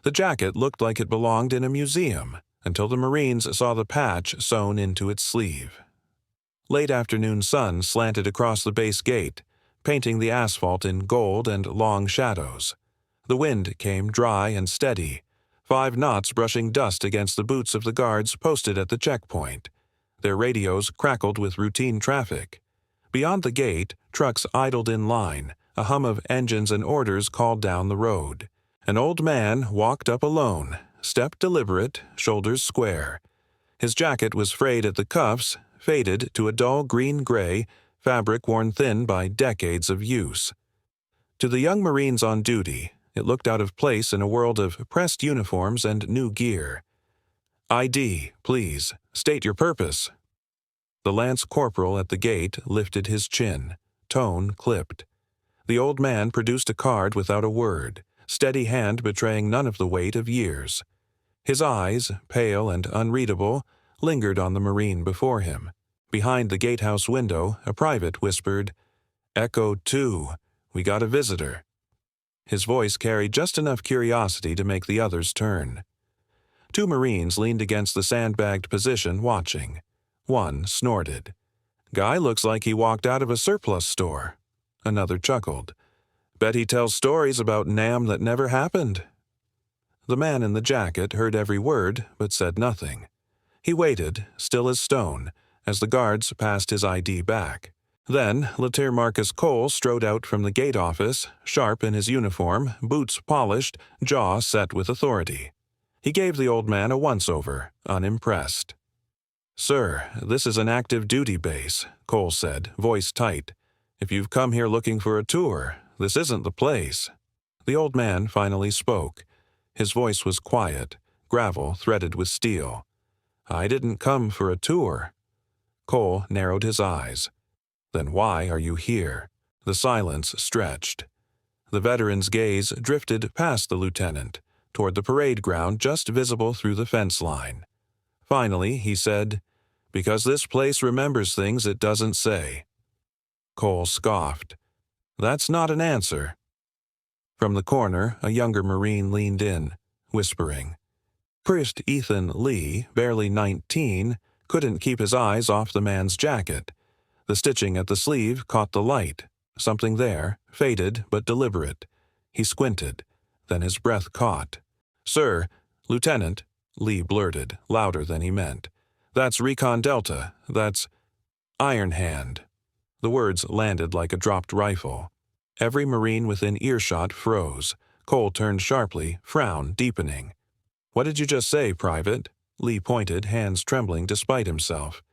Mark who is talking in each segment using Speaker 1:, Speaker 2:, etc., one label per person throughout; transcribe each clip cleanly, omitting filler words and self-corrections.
Speaker 1: The jacket looked like it belonged in a museum, until the Marines saw the patch sewn into its sleeve. Late afternoon sun slanted across the base gate, painting the asphalt in gold and long shadows. The wind came dry and steady, 5 knots brushing dust against the boots of the guards posted at the checkpoint. Their radios crackled with routine traffic. Beyond the gate, trucks idled in line, a hum of engines and orders called down the road. An old man walked up alone, step deliberate, shoulders square. His jacket was frayed at the cuffs, faded to a dull green-gray, fabric worn thin by decades of use. To the young Marines on duty, it looked out of place in a world of pressed uniforms and new gear. "ID, please. State your purpose." The lance corporal at the gate lifted his chin, tone clipped. The old man produced a card without a word, steady hand betraying none of the weight of years. His eyes, pale and unreadable, lingered on the Marine before him. Behind the gatehouse window, a private whispered, "Echo 2, we got a visitor." His voice carried just enough curiosity to make the others turn. 2 Marines leaned against the sandbagged position watching. One snorted. "Guy looks like he walked out of a surplus store." Another chuckled. "Bet he tells stories about Nam that never happened." The man in the jacket heard every word but said nothing. He waited, still as stone, as the guards passed his ID back. Then Lieutenant Marcus Cole strode out from the gate office, sharp in his uniform, boots polished, jaw set with authority. He gave the old man a once-over, unimpressed. "Sir, this is an active duty base," Cole said, voice tight. "If you've come here looking for a tour, this isn't the place." The old man finally spoke. His voice was quiet, gravel threaded with steel. "I didn't come for a tour." Cole narrowed his eyes. "Then why are you here?" The silence stretched. The veteran's gaze drifted past the lieutenant, toward the parade ground just visible through the fence line. Finally, he said, "Because this place remembers things it doesn't say." Cole scoffed. "That's not an answer." From the corner, a younger Marine leaned in, whispering. Priest Ethan Lee, barely 19, couldn't keep his eyes off the man's jacket. The stitching at the sleeve caught the light. Something there, faded but deliberate. He squinted. Then his breath caught. "Sir, Lieutenant," Lee blurted, louder than he meant. "That's Recon Delta. That's Iron Hand." The words landed like a dropped rifle. Every Marine within earshot froze. Cole turned sharply, frown deepening. "What did you just say, Private?" Lee pointed, hands trembling despite himself.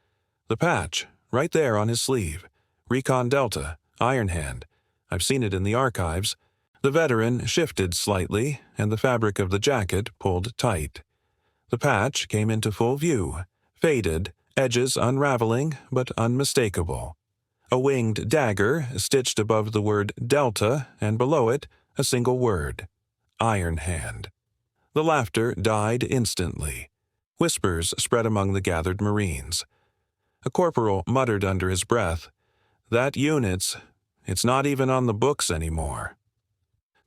Speaker 1: "The patch, right there on his sleeve. Recon Delta, Iron Hand. I've seen it in the archives." The veteran shifted slightly, and the fabric of the jacket pulled tight. The patch came into full view, faded, edges unraveling but unmistakable. A winged dagger stitched above the word Delta, and below it, a single word, Iron Hand. The laughter died instantly. Whispers spread among the gathered Marines. A corporal muttered under his breath, "That it's not even on the books anymore."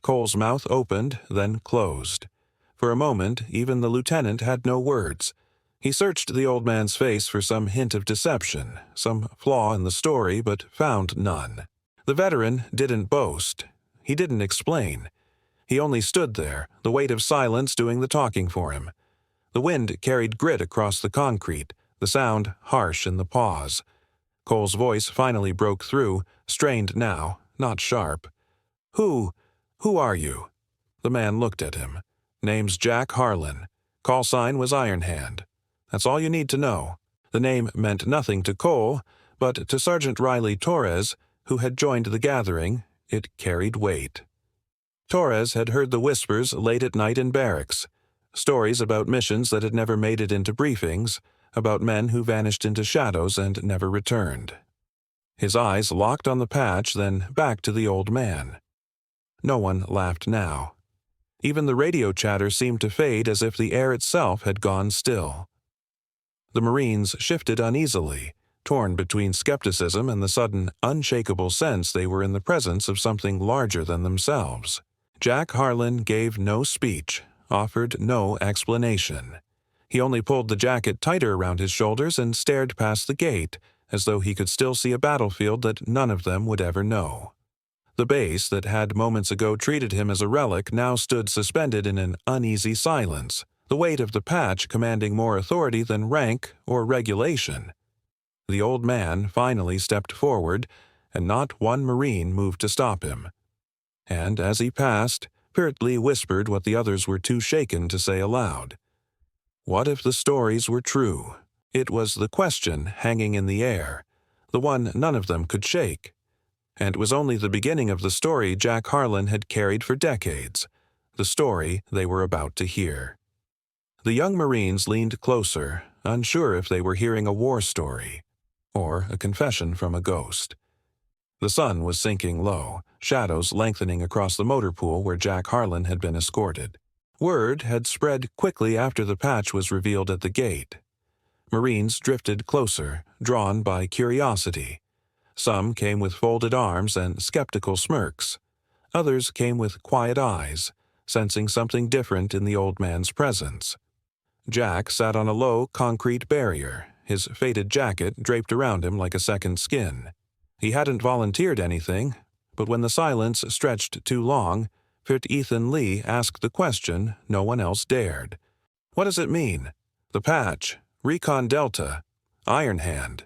Speaker 1: Cole's mouth opened, then closed. For a moment, even the lieutenant had no words. He searched the old man's face for some hint of deception, some flaw in the story, but found none. The veteran didn't boast. He didn't explain. He only stood there, the weight of silence doing the talking for him. The wind carried grit across the concrete, the sound harsh in the pause. Cole's voice finally broke through, strained now, not sharp. Who are you?" The man looked at him. "Name's Jack Harlan. Call sign was Iron Hand. That's all you need to know." The name meant nothing to Cole, but to Sergeant Riley Torres, who had joined the gathering, it carried weight. Torres had heard the whispers late at night in barracks, stories about missions that had never made it into briefings, about men who vanished into shadows and never returned. His eyes locked on the patch, then back to the old man. No one laughed now. Even the radio chatter seemed to fade as if the air itself had gone still. The Marines shifted uneasily, torn between skepticism and the sudden, unshakable sense they were in the presence of something larger than themselves. Jack Harlan gave no speech, offered no explanation. He only pulled the jacket tighter around his shoulders and stared past the gate, as though he could still see a battlefield that none of them would ever know. The base that had moments ago treated him as a relic now stood suspended in an uneasy silence, the weight of the patch commanding more authority than rank or regulation. The old man finally stepped forward, and not one Marine moved to stop him. And as he passed, Pirtley whispered what the others were too shaken to say aloud. What if the stories were true? It was the question hanging in the air, the one none of them could shake. And it was only the beginning of the story Jack Harlan had carried for decades, the story they were about to hear. The young Marines leaned closer, unsure if they were hearing a war story or a confession from a ghost. The sun was sinking low, shadows lengthening across the motor pool where Jack Harlan had been escorted. Word had spread quickly after the patch was revealed at the gate. Marines drifted closer, drawn by curiosity. Some came with folded arms and skeptical smirks. Others came with quiet eyes, sensing something different in the old man's presence. Jack sat on a low concrete barrier, his faded jacket draped around him like a second skin. He hadn't volunteered anything, but when the silence stretched too long, Fit Ethan Lee asked the question no one else dared. What does it mean? The patch, Recon Delta, Iron Hand.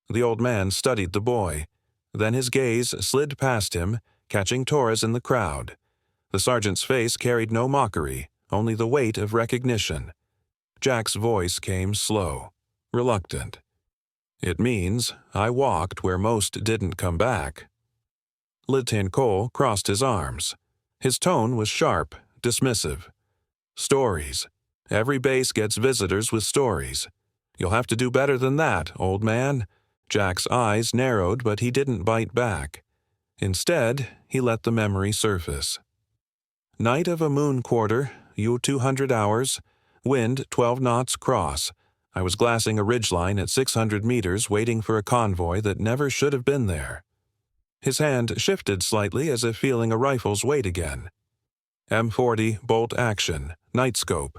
Speaker 1: The old man studied the boy. Then his gaze slid past him, catching Torres in the crowd. The sergeant's face carried no mockery, only the weight of recognition. Jack's voice came slow, reluctant. It means I walked where most didn't come back. Lieutenant Cole crossed his arms. His tone was sharp, dismissive. Stories. Every base gets visitors with stories. You'll have to do better than that, old man. Jack's eyes narrowed, but he didn't bite back. Instead, he let the memory surface. Night of a moon quarter, U-200 hours, wind 12 knots cross. I was glassing a ridgeline at 600 meters waiting for a convoy that never should have been there. His hand shifted slightly as if feeling a rifle's weight again. M40 bolt action, night scope.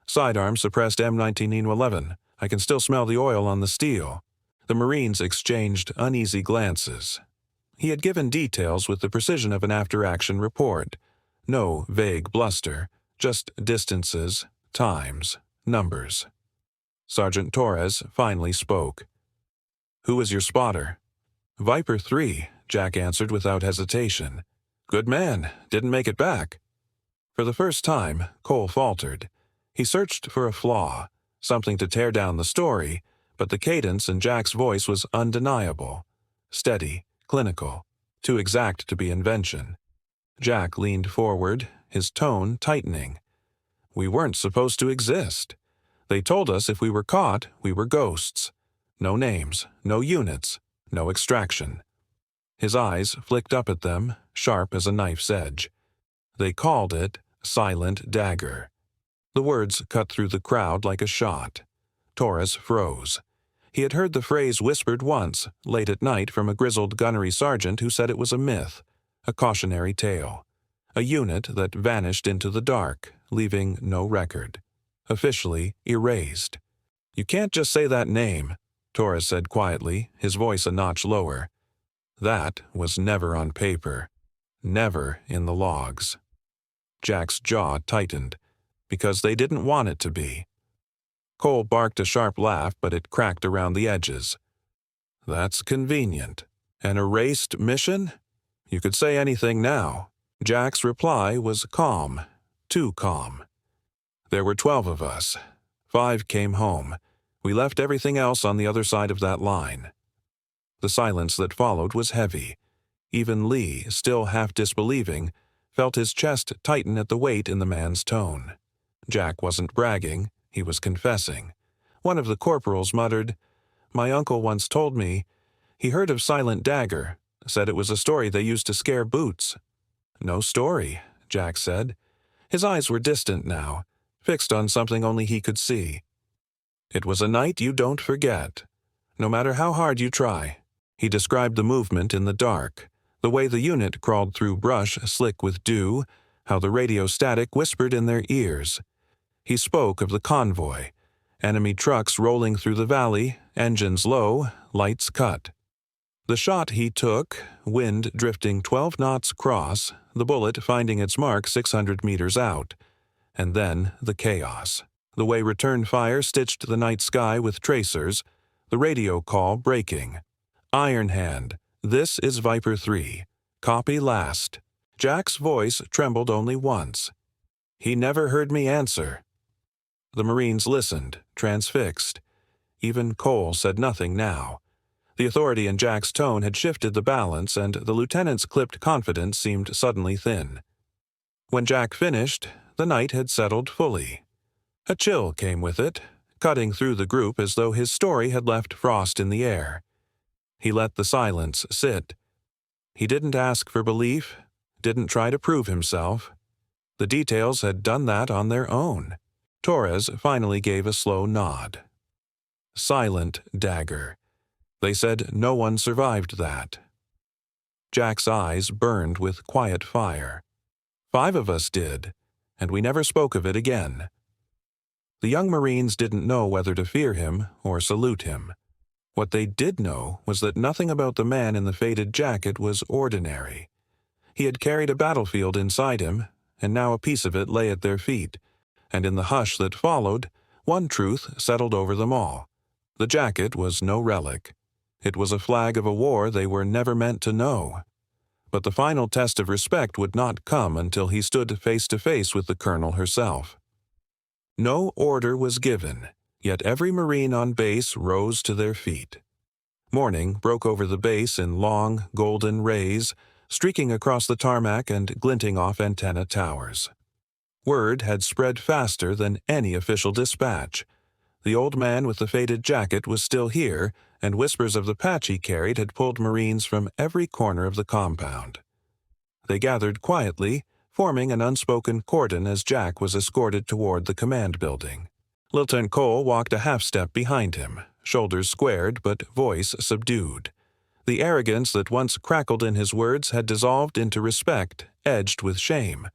Speaker 1: Sidearm suppressed M1911. I can still smell the oil on the steel. The Marines exchanged uneasy glances. He had given details with the precision of an after-action report. No vague bluster, just distances, times, numbers. Sergeant Torres finally spoke. Who was your spotter? Viper 3, Jack answered without hesitation. Good man, didn't make it back. For the first time, Cole faltered. He searched for a flaw, something to tear down the story, but the cadence in Jack's voice was undeniable. Steady, clinical, too exact to be invention. Jack leaned forward, his tone tightening. We weren't supposed to exist. They told us if we were caught, we were ghosts. No names, no units, no extraction. His eyes flicked up at them, sharp as a knife's edge. They called it Silent Dagger. The words cut through the crowd like a shot. Torres froze. He had heard the phrase whispered once, late at night, from a grizzled gunnery sergeant who said it was a myth, a cautionary tale. A unit that vanished into the dark, leaving no record. Officially erased. You can't just say that name, Torres said quietly, his voice a notch lower. That was never on paper. Never in the logs. Jack's jaw tightened, because they didn't want it to be. Cole barked a sharp laugh, but it cracked around the edges. That's convenient. An erased mission? You could say anything now. Jack's reply was calm, too calm. There were 12 of us. 5 came home. We left everything else on the other side of that line. The silence that followed was heavy. Even Lee, still half disbelieving, felt his chest tighten at the weight in the man's tone. Jack wasn't bragging, he was confessing. One of the corporals muttered, My uncle once told me. He heard of Silent Dagger, said it was a story they used to scare boots. No story, Jack said. His eyes were distant now, fixed on something only he could see. It was a night you don't forget, no matter how hard you try. He described the movement in the dark, the way the unit crawled through brush slick with dew, how the radio static whispered in their ears. He spoke of the convoy, enemy trucks rolling through the valley, engines low, lights cut. The shot he took, wind drifting 12 knots across, the bullet finding its mark 600 meters out. And then the chaos. The way return fire stitched the night sky with tracers, the radio call breaking. Iron Hand, this is Viper 3. Copy last. Jack's voice trembled only once. He never heard me answer. The Marines listened, transfixed. Even Cole said nothing now. The authority in Jack's tone had shifted the balance, and the lieutenant's clipped confidence seemed suddenly thin. When Jack finished, the night had settled fully. A chill came with it, cutting through the group as though his story had left frost in the air. He let the silence sit. He didn't ask for belief, didn't try to prove himself. The details had done that on their own. Torres finally gave a slow nod. Silent dagger. They said no one survived that. Jack's eyes burned with quiet fire. 5 of us did, and we never spoke of it again. The young Marines didn't know whether to fear him or salute him. What they did know was that nothing about the man in the faded jacket was ordinary. He had carried a battlefield inside him, and now a piece of it lay at their feet, and in the hush that followed, one truth settled over them all. The jacket was no relic. It was a flag of a war they were never meant to know. But the final test of respect would not come until he stood face to face with the colonel herself. No order was given, yet every Marine on base rose to their feet. Morning broke over the base in long, golden rays, streaking across the tarmac and glinting off antenna towers. Word had spread faster than any official dispatch. The old man with the faded jacket was still here, and whispers of the patch he carried had pulled Marines from every corner of the compound. They gathered quietly, forming an unspoken cordon as Jack was escorted toward the command building. Lieutenant Cole walked a half-step behind him, shoulders squared but voice subdued. The arrogance that once crackled in his words had dissolved into respect, edged with shame.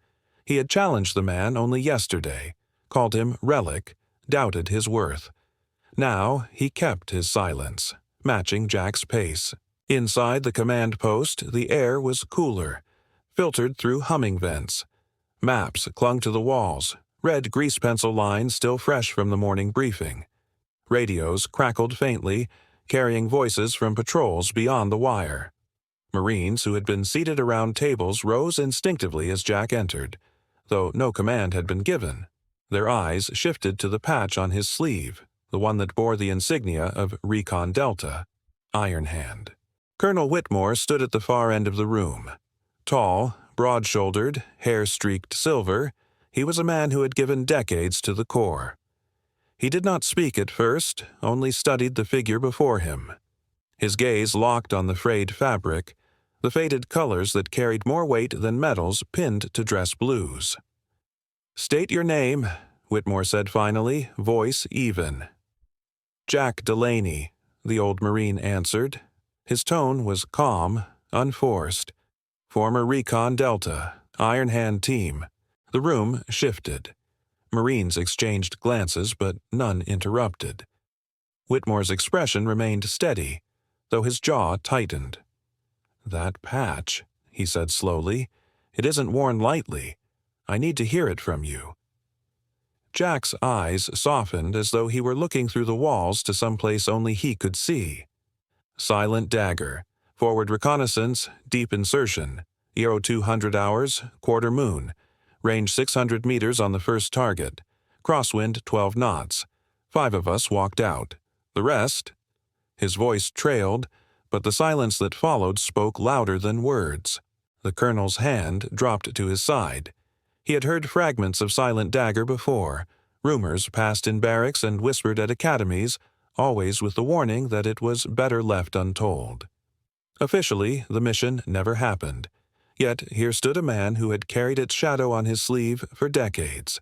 Speaker 1: He had challenged the man only yesterday, called him relic, doubted his worth. Now he kept his silence, matching Jack's pace. Inside the command post, the air was cooler, filtered through humming vents. Maps clung to the walls, red grease pencil lines still fresh from the morning briefing. Radios crackled faintly, carrying voices from patrols beyond the wire. Marines who had been seated around tables rose instinctively as Jack entered, though no command had been given. Their eyes shifted to the patch on his sleeve, the one that bore the insignia of Recon Delta, Iron Hand. Colonel Whitmore stood at the far end of the room. Tall, broad-shouldered, hair-streaked silver, he was a man who had given decades to the Corps. He did not speak at first, only studied the figure before him. His gaze locked on the frayed fabric, the faded colors that carried more weight than metals pinned to dress blues. "State your name," Whitmore said finally, voice even. "Jack Delaney," the old Marine answered. His tone was calm, unforced. "Former Recon Delta, Iron Hand team." The room shifted. Marines exchanged glances, but none interrupted. Whitmore's expression remained steady, though his jaw tightened. "That patch," he said slowly, "it isn't worn lightly. I need to hear it from you." Jack's eyes softened as though he were looking through the walls to some place only he could see. Silent dagger, forward reconnaissance, deep insertion, 0200 hours, quarter moon, range 600 meters on the first target, crosswind 12 knots. 5 of us walked out. The rest? His voice trailed, but the silence that followed spoke louder than words. The colonel's hand dropped to his side. He had heard fragments of Silent Dagger before, rumors passed in barracks and whispered at academies, always with the warning that it was better left untold. Officially, the mission never happened. Yet here stood a man who had carried its shadow on his sleeve for decades.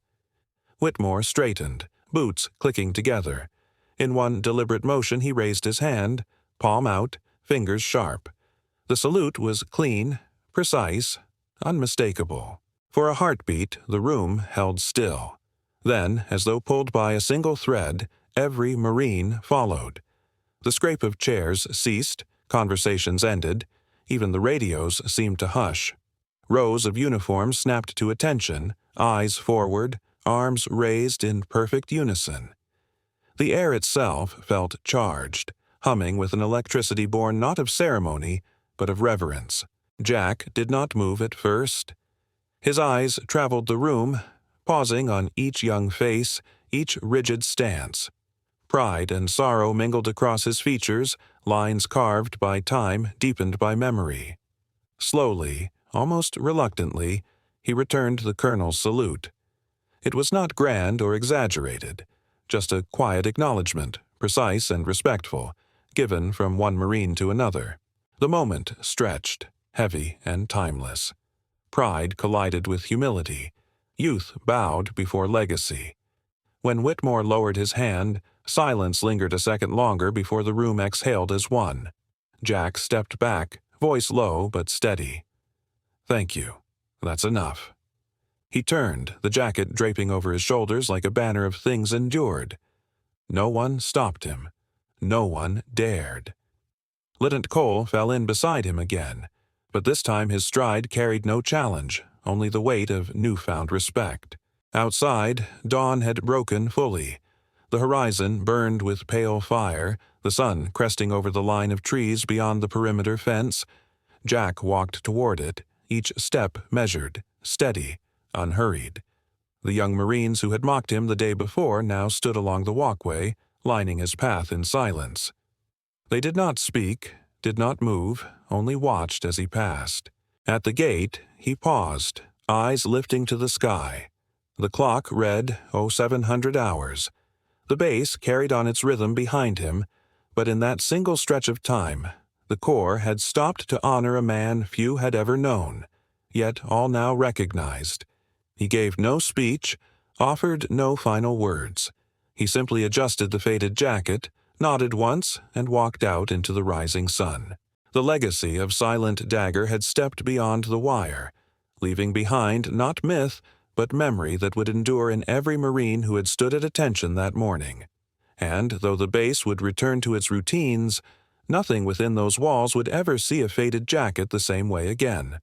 Speaker 1: Whitmore straightened, boots clicking together. In one deliberate motion he raised his hand, palm out, fingers sharp. The salute was clean, precise, unmistakable. For a heartbeat, the room held still. Then, as though pulled by a single thread, every Marine followed. The scrape of chairs ceased, conversations ended, even the radios seemed to hush. Rows of uniforms snapped to attention, eyes forward, arms raised in perfect unison. The air itself felt charged, humming with an electricity born not of ceremony, but of reverence. Jack did not move at first. His eyes traveled the room, pausing on each young face, each rigid stance. Pride and sorrow mingled across his features, lines carved by time, deepened by memory. Slowly, almost reluctantly, he returned the colonel's salute. It was not grand or exaggerated, just a quiet acknowledgment, precise and respectful, given from one Marine to another. The moment stretched, heavy and timeless. Pride collided with humility. Youth bowed before legacy. When Whitmore lowered his hand, silence lingered a second longer before the room exhaled as one. Jack stepped back, voice low but steady. "Thank you. That's enough." He turned, the jacket draping over his shoulders like a banner of things endured. No one stopped him. No one dared. Lieutenant Cole fell in beside him again, but this time his stride carried no challenge, only the weight of newfound respect. Outside, dawn had broken fully. The horizon burned with pale fire, the sun cresting over the line of trees beyond the perimeter fence. Jack walked toward it, each step measured, steady, unhurried. The young Marines who had mocked him the day before now stood along the walkway, lining his path in silence. They did not speak, did not move, only watched as he passed. At the gate, he paused, eyes lifting to the sky. The clock read 0700 hours. The base carried on its rhythm behind him, but in that single stretch of time, the Corps had stopped to honor a man few had ever known, yet all now recognized. He gave no speech, offered no final words. He simply adjusted the faded jacket, nodded once, and walked out into the rising sun. The legacy of Silent Dagger had stepped beyond the wire, leaving behind not myth, but memory that would endure in every Marine who had stood at attention that morning. And though the base would return to its routines, nothing within those walls would ever see a faded jacket the same way again.